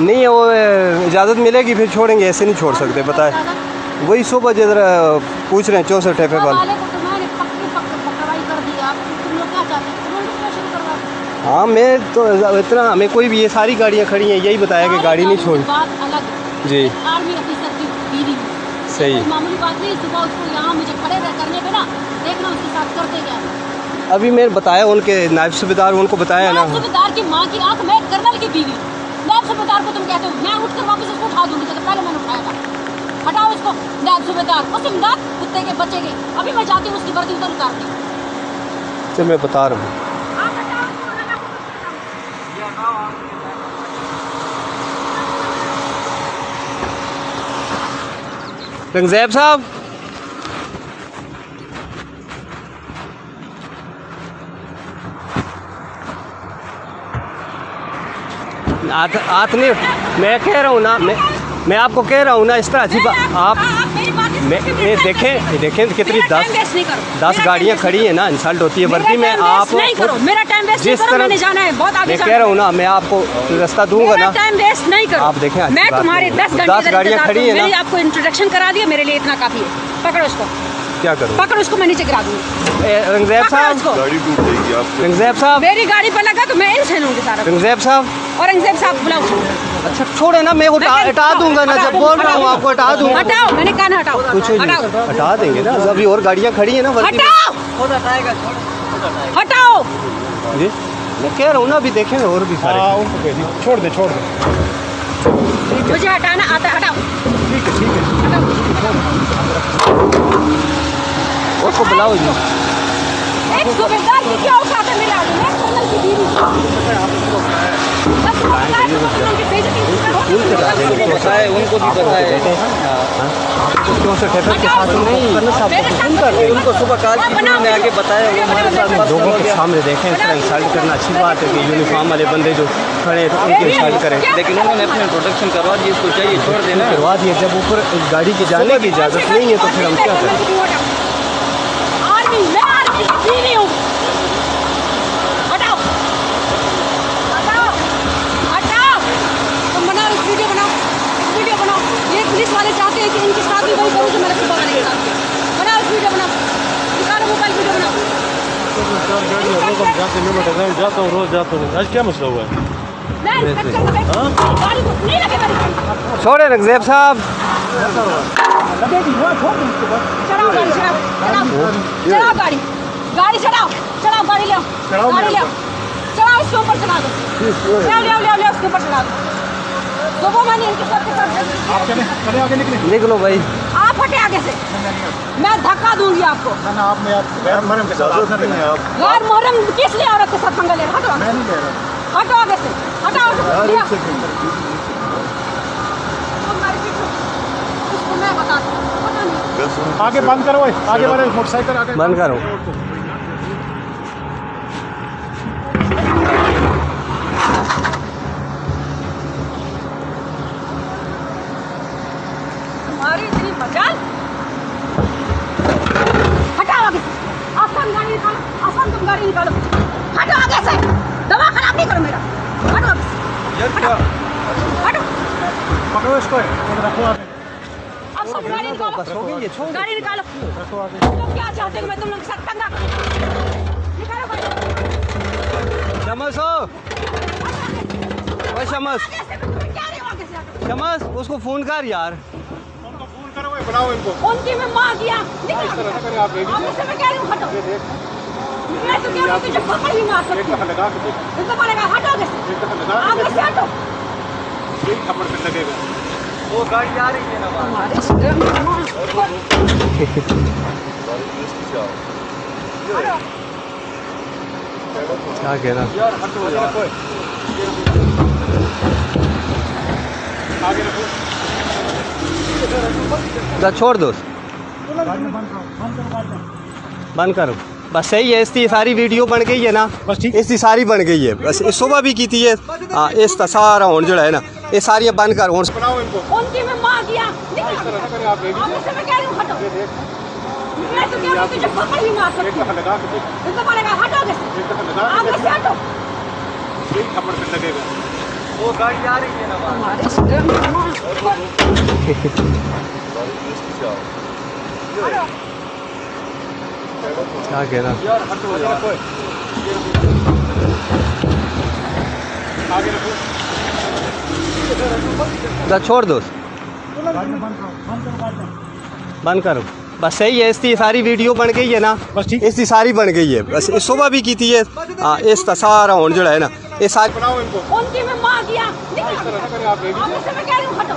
नहीं वो इजाज़त मिलेगी फिर छोड़ेंगे, ऐसे नहीं छोड़ सकते पता है। वही सुबह जरा पूछ रहे हैं 64 ठेपे वाले। हाँ मैं तो इतना, हमें कोई भी ये सारी गाड़ियाँ खड़ी हैं यही बताया कि गाड़ी नहीं छोड़ी जी। आर्मी ऑफिसर की बीवी सही मामूली बात नहीं। सुबह उसको यहाँ मुझे खड़े करने पे ना देखना उसके साथ करते क्या। अभी मैंने बताया उनके नायब सूबेदार, उनको बताया ना। सूबेदार की माँ की आँख में कर्नल की बीवी, नायब सूबेदार को तुम कहते हो। मैं उठकर वापस उसको उठा दूंगी, तो पहले मैंने उठाया था। हटाओ इसको नायब सूबेदार, उस इमदाद कुत्ते के बच्चे के। अभी मैं जाती हूँ उसकी वर्दी उतर उतारती हूँ। चल मैं बता रहा हूँ। रंगज़ैब साहब, नहीं, मैं कह रहा हूँ ना, मैं आपको कह रहा हूँ ना इस तरह अजीब आप देखें कितनी 10 गाड़ियाँ खड़ी हैं ना, इंसल्ट होती है वर्दी में। आप मेरा टाइम वेस्ट जिस तरह मैंने जाना है बहुत आगे, मैं कह रहा हूँ ना, मैं आपको रास्ता दूंगा ना, टाइम वेस्ट नहीं करो। आप देखें मैं तुम्हारे 10 गाड़ियाँ खड़ी हैं ना, आपको इंट्रोडक्शन करा दिया, मेरे लिए इतना काफी है। पकड़ो उसको, क्या करो? पकड़ो उसको, मैं नीचे गिरा दूंगी। रंगज़ैब साहब, रंगज़ैब साहब मेरी गाड़ी पर लगा तो मैं इनसे लूंगी सारा। रंगज़ैब साहब, और रंगज़ैब साहब बुलाओ। अच्छा छोड़े ना, मैं हटा दूंगा ना, जब बोल रहा हूँ आपको हटा दूंगा। हटाओ, मैंने कहा ना हटाओ। कुछ हटा देंगे ना, अभी और गाड़ियाँ खड़ी है ना। हटाओ, हटाओ जी, मैं कह रहा हूँ ना, अभी देखें और भी सारे। छोड़ दे मुझे हटाना आता है, हटाओ। ठीक है उसको बुलाओ जी। एक सूबेदार की क्या औकात है मेरे आगे में, कर्नल की बीवी। उनको भी पता है। उनको सुबह कॉल की उन्होंने आगे बताया, लोगों के सामने देखें इस तरह इंसल्ट करना अच्छी बात है कि यूनिफॉर्म वाले बंदे जो खड़े हैं तो उनकी इंसल्ट करें। लेकिन उन्होंने अपने प्रोटेक्शन करवा दिए, इसको चाहिए छोड़ देना, करवा दिए। जब ऊपर गाड़ी की जाने की इजाज़त नहीं है तो फिर हम क्या करें? मैं आर्मी की बीवी हूँ। हटाओ, हटाओ, हटाओ। तुम बनाओ, एक वीडियो बनाओ, ये पुलिस वाले चाहते हैं कि इनके साथ भी वही करूँ जो मेरे सुबह वाले के साथ। बनाओ एक वीडियो, बनाओ, निकालो मोबाइल, वीडियो बनाओ। जाता हूँ रोज जाता हूँ, आज क्या मसला हुआ है? छोड़े रंगज़ैब साहब, चढ़ाओ गाड़ी, चढ़ाओ गाड़ी, चढ़ाओ गाड़ी, ले चढ़ाओ इसके ऊपर चढ़ा दो, ले उसके ऊपर चढ़ा दो। सुबह मैंने इनके साथ निकलो भाई, आप हटे आगे से, मैं धक्का दूंगी आपको। गैर मोहरम किस लिए औरत के साथ पंगा ले रहा? हटो आगे से, हटाओ। मैं बताती हूँ, आगे बंद करो, आगे बढ़ो, मोटरसाइकिल आगे बंद करो। तुम्हारी इतनी मजाल, हटाओ आगे से। आसान गाड़ी निकालो, आसान तुम गाड़ी निकालो, हटो आगे से। दवा खराब नहीं करो मेरा, हटो आगे से, हटो। पकड़ो इसको, रखो आगे। गाड़ी निकालो, गाड़ी निकालो। तुम क्या चाहते हो मैं तुम लोग के साथ पंगा करूं? निकालो गाड़ी। शमस हो, ओए शमस, शमस उसको फोन कर यार। उनको फोन करो, बुलाओ इनको। उनकी मैं मां किया, निकलो से मैं कह रही हूं हटो। मैं तो कह रही हूं तुझे पकड़ ही मार सकती हूं। इतना पड़ेगा, हटो आगे से, आगे से हटो। एक थप्पड़ फिर लगेगा। वो गाड़ी आ रही है ना क्या कहना छोड़ दो, बंद करो बस। सही है, इसकी सारी वीडियो बन गई है ना, बस ठीक, इसकी सारी बन गई है। बस सुबह भी की थी ये। हाँ, इसका सारा होने जो है ना, ये सारी बंद कर। उनकी मैं मां किया, निकलो से मैं कह रही हूं हटो। मैं तो कह रही हूं तुझे पकड़ ही मार सकती हूं। इतना पड़ेगा, हटो आगे से, आगे से हटो। एक थप्पड़ फिर लगेगा। वो गाड़ी आ रही है ना बाहर। हमारे सिर में क्या कहना आगे रखो जा छोड़ दो बंद करो बस सही है इसकी सारी वीडियो बन गई है ना बस ठीक इसकी सारी बन गई है बस सुबह भी की थी है हाँ इसका सारा होने जो है ना ये सारी बनाओ इनको उनकी मैं मार दिया निकल आप रेडी आपसे मैं कह रही हूँ हटो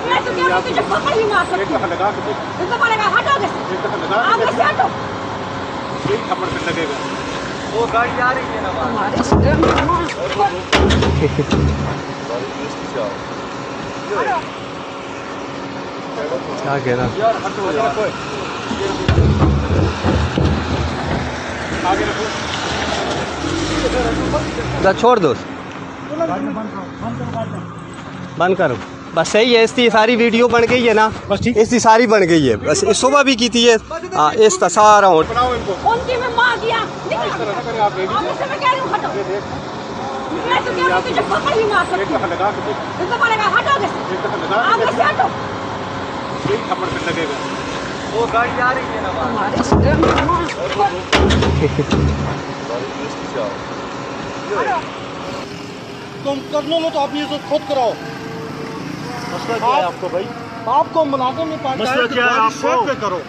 मैं तो क्या तुझे पकड़ भी मार सकती एक हूँ दफा लगा के इस दफा लगा हटो कैसे एक दफा लगा आप कैसे हटो एक थप्पड़ फिर लगेगा वो गाड़ी आ रही है ना बाहर। हमारे सिर में क्या कहना आगे रखो जा छोड़ दो बंद करो बस सही है इसकी सारी वीडियो बन गई है ना बस ठीक इसकी सारी बन गई है बस सुबह भी की थी है हाँ इसका सारा होने बनाओ इनको उनकी मैं मार दिया निकल आप रेडी आपसे मैं कह रही हूँ हटो मैं तो क्या तुझे पकड़ भी मार सकती एक हूँ दफा लगा के इस दफा लगा हटो कैसे एक दफा लगा आप कैसे हटो एक थप्पड़ फिर लगेगा वो गाड़ी आ रही है ना बाहर। हमारे सिर तुम कर लो तो आप ये तो खुद कराओ। मसला क्या है आपको भाई? आपको मुलाजिम नहीं पाता मसला है क्या है आपको? आपको? पे करो।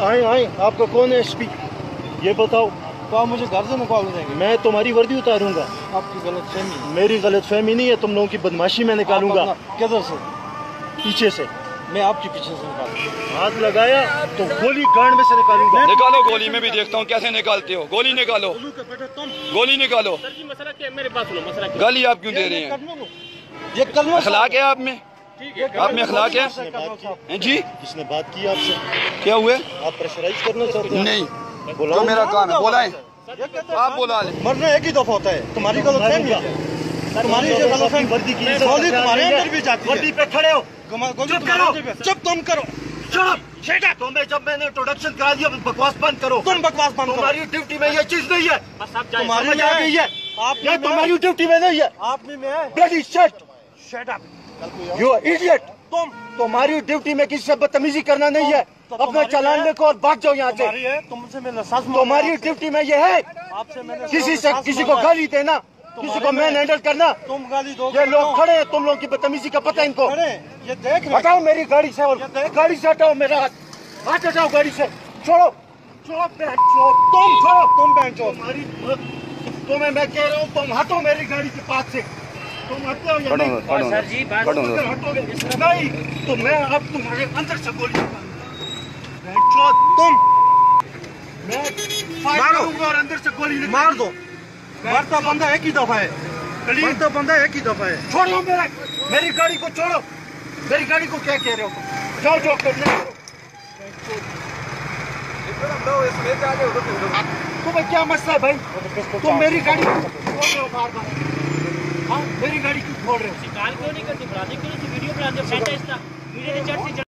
आए आए आपका कौन है एसपी? ये बताओ। तो आप मुझे घर से निकाल देंगे? मैं तुम्हारी वर्दी उतारूंगा। आपकी गलतफहमी। मेरी गलतफहमी नहीं है, तुम लोगों की बदमाशी में निकालूंगा। किधर से? पीछे से। मैं आपके पीछे से निकालूंगा। हाथ लगाया तो गोली गांड में से निकालूंगा। निकालो गोली, में भी देखता हूँ कैसे निकालते हो। गोली निकालो, गोली निकालो। मसला क्या है? मेरे पास लो मसला क्या गाली आप क्यों दे रहे हैं? ये कर लो। अखलाक है आप में? आप में अखलाक है? हैं जी? जिसने बात की आपसे, क्या हुए? आप प्रेशराइज करना चाहते हैं? नहीं, बुलाओ। जो मेरा काम है बोला है, आप बोला ले। मरना एक ही दफा होता है। तुम्हारी गलतफहमी है। तुम्हारी जो गलतफहमी वर्दी की गोली तुम्हारे अंदर भी जाती है। वर्दी पे खड़े हो। चुप करो। चुप तुम करो। चुप। तुम्हें जब मैंने इंट्रोडक्शन करा दिया बकवास बंद करो। तुम बकवास बंद करो। तुम्हारी ड्यूटी में ये चीज नहीं है। तुम्हारी में आ गई है। ये तुम्हारी ड्यूटी में नहीं है। आप में है। Bloody shut. Shut up. You idiot. तुम्हारी ड्यूटी में किसी से बदतमीजी करना नहीं है। अपना चालान लिखो और भाग जाओ यहाँ से। तुमसे मैंने सच मांगा। तुम्हारी ड्यूटी में ये है किसी को गाली देना, किसी को मैन हैंडल करना। तुम गाली दो। ये लोग खड़े हैं, तुम लोगों की बदतमीजी का पता है इनको। ये देख हटाओ मेरी गाड़ी से, और गाड़ी से हटाओ मेरा हाथ हटाओ गाड़ी से। छोड़ो छोड़ो तुम छोड़ो। तुम बहन चो तुम्हें मैं कह रहा हूँ, तुम हटो मेरी गाड़ी के पास से। तुम हटते हो या नहीं? सर जी अगर हटोगे नहीं तो मैं अब तुम्हारे अंदर से गोली तुम मैं फायर करूंगा और अंदर से गोली मार दो। मरता बंदा एक ही दफा है। मरता बंदा एक ही दफा है। छोड़ो मेरी गाड़ी को छोड़ो। मेरी गाड़ी को क्या कह रहे हो? जाओ जो करने तुम्हें क्या मसला है भाई? तुम मेरी गाड़ी को छोड़ रहे हो बार बार। हाँ मेरी गाड़ी क्यों छोड़ रहे हो? क्यों नहीं करती? वीडियो बनाते